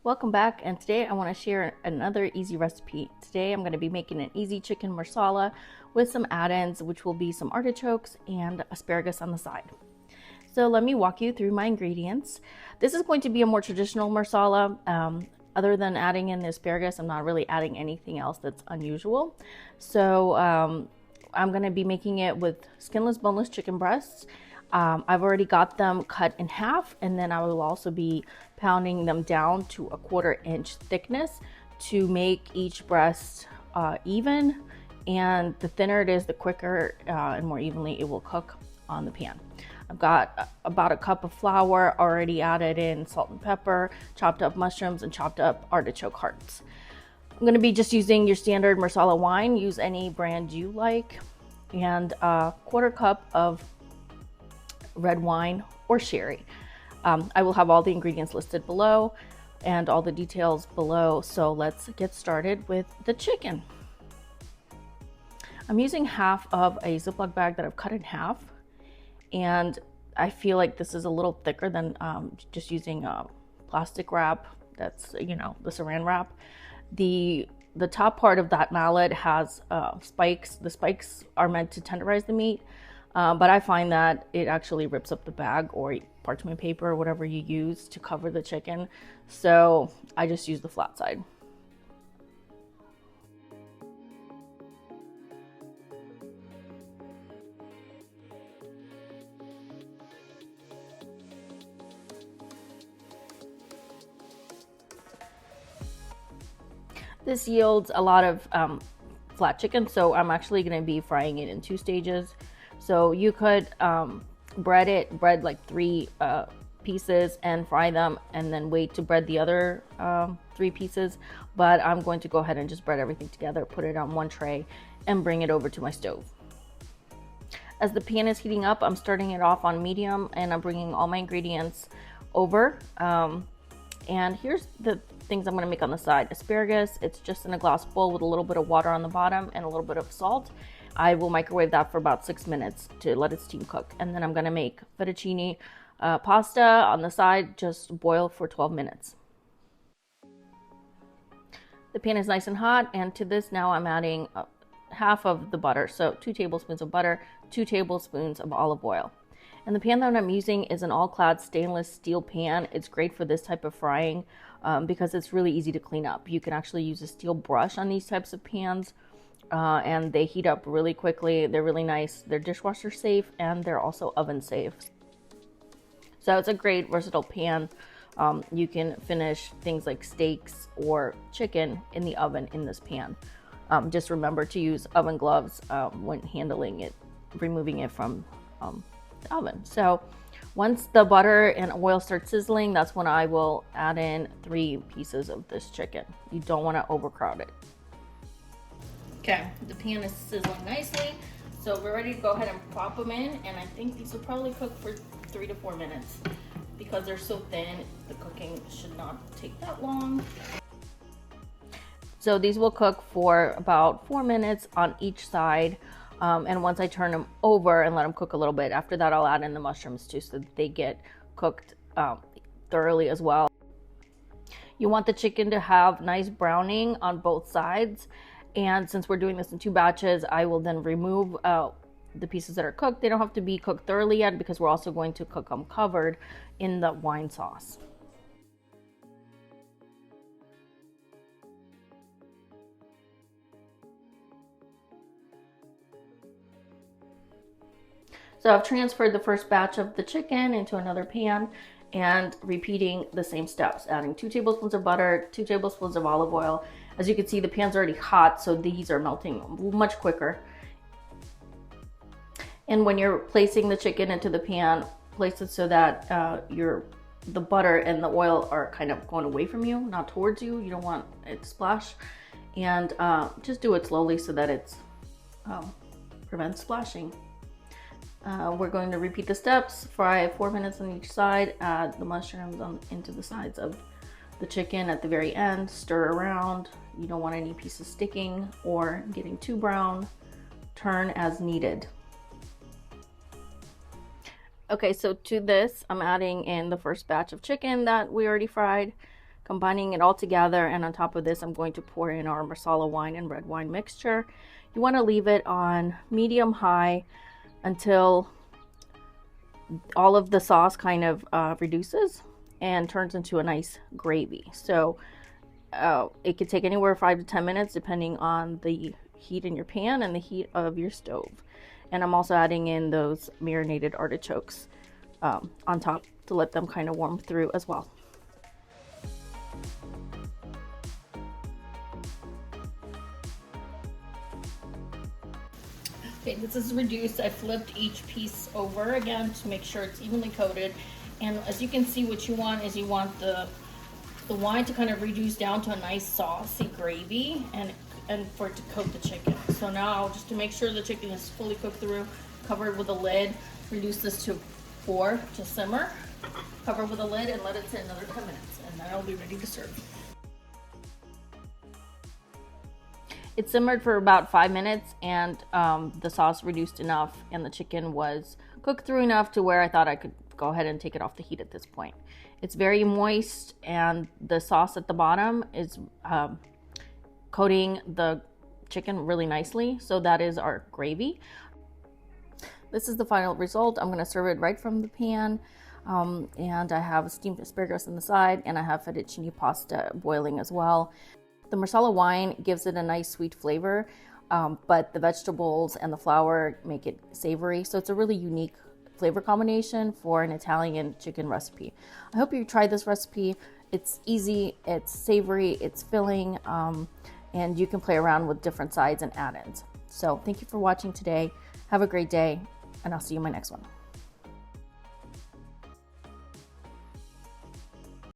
Welcome back, and today I want to share another easy recipe. Today I'm going to be making an easy chicken marsala with some add-ins, which will be some artichokes and asparagus on the side. So let me walk you through my ingredients. This is going to be a more traditional marsala. Other than adding in the asparagus, I'm not really adding anything else that's unusual. So I'm going to be making it with skinless, boneless chicken breasts. I've already got them cut in half, and then I will also be pounding them down to a 1/4 inch thickness to make each breast even. And the thinner it is, the quicker and more evenly it will cook on the pan. I've got about a cup of flour already added in, salt and pepper, chopped up mushrooms, and chopped up artichoke hearts. I'm going to be just using your standard Marsala wine. Use any brand you like, and a 1/4 cup of red wine or sherry. I will have all the ingredients listed below and all the details below. So let's get started with the chicken. I'm using half of a Ziploc bag that I've cut in half, and I feel like this is a little thicker than just using a plastic wrap. That's, the saran wrap. The top part of that mallet has spikes. The spikes are meant to tenderize the meat, but I find that it actually rips up the bag or parchment paper or whatever you use to cover the chicken. So I just use the flat side. This yields a lot of flat chicken, so I'm actually going to be frying it in 2 stages. So you could bread like 3 pieces and fry them, and then wait to bread the other 3 pieces. But I'm going to go ahead and just bread everything together, put it on one tray, and bring it over to my stove. As the pan is heating up, I'm starting it off on medium, and I'm bringing all my ingredients over. And here's the things I'm going to make on the side. Asparagus, it's just in a glass bowl with a little bit of water on the bottom and a little bit of salt. I will microwave that for about 6 minutes to let its steam cook. And then I'm going to make fettuccine pasta on the side, just boil for 12 minutes. The pan is nice and hot, and to this now I'm adding half of the butter. So 2 tablespoons of butter, 2 tablespoons of olive oil. And the pan that I'm using is an all-clad stainless steel pan. It's great for this type of frying because it's really easy to clean up. You can actually use a steel brush on these types of pans, and they heat up really quickly. They're really nice. They're dishwasher safe, and they're also oven safe. So it's a great versatile pan. You can finish things like steaks or chicken in the oven in this pan. Just remember to use oven gloves when handling it, removing it from the oven. So once the butter and oil start sizzling, that's when I will add in 3 pieces of this chicken. You don't want to overcrowd it. Okay, the pan is sizzling nicely, so we're ready to go ahead and pop them in, and I think these will probably cook for 3 to 4 minutes. Because they're so thin, the cooking should not take that long. So these will cook for about 4 minutes on each side. And once I turn them over and let them cook a little bit, after that I'll add in the mushrooms too, so that they get cooked thoroughly as well. You want the chicken to have nice browning on both sides, and since we're doing this in 2 batches, I will then remove the pieces that are cooked. They don't have to be cooked thoroughly yet because we're also going to cook them covered in the wine sauce. So I've transferred the first batch of the chicken into another pan and repeating the same steps, adding 2 tablespoons of butter, 2 tablespoons of olive oil. As you can see, the pan's already hot, so these are melting much quicker. And when you're placing the chicken into the pan, place it so that the butter and the oil are kind of going away from you, not towards you. You don't want it to splash. And just do it slowly so that it prevents splashing. We're going to repeat the steps, fry 4 minutes on each side, add the mushrooms into the sides of the chicken at the very end, stir around. You don't want any pieces sticking or getting too brown. Turn as needed. Okay, so to this, I'm adding in the first batch of chicken that we already fried. combining it all together. And on top of this, I'm going to pour in our Marsala wine and red wine mixture. You want to leave it on medium high until all of the sauce kind of reduces and turns into a nice gravy. So it could take anywhere 5 to 10 minutes depending on the heat in your pan and the heat of your stove. And I'm also adding in those marinated artichokes on top to let them kind of warm through as well. Okay, this is reduced. I flipped each piece over again to make sure it's evenly coated. And as you can see, what you want is you want the wine to kind of reduce down to a nice saucy gravy and for it to coat the chicken. So now, just to make sure the chicken is fully cooked through, cover it with a lid, reduce this to 4 to simmer, cover with a lid and let it sit another 10 minutes and then it'll be ready to serve. It simmered for about 5 minutes and the sauce reduced enough and the chicken was cooked through enough to where I thought I could go ahead and take it off the heat at this point. It's very moist and the sauce at the bottom is coating the chicken really nicely. So that is our gravy. This is the final result. I'm going to serve it right from the pan. And I have steamed asparagus on the side and I have fettuccine pasta boiling as well. The Marsala wine gives it a nice sweet flavor, but the vegetables and the flour make it savory. So it's a really unique flavor combination for an Italian chicken recipe. I hope you try this recipe. It's easy, it's savory, it's filling, and you can play around with different sides and add-ins. So thank you for watching today. Have a great day, and I'll see you in my next one.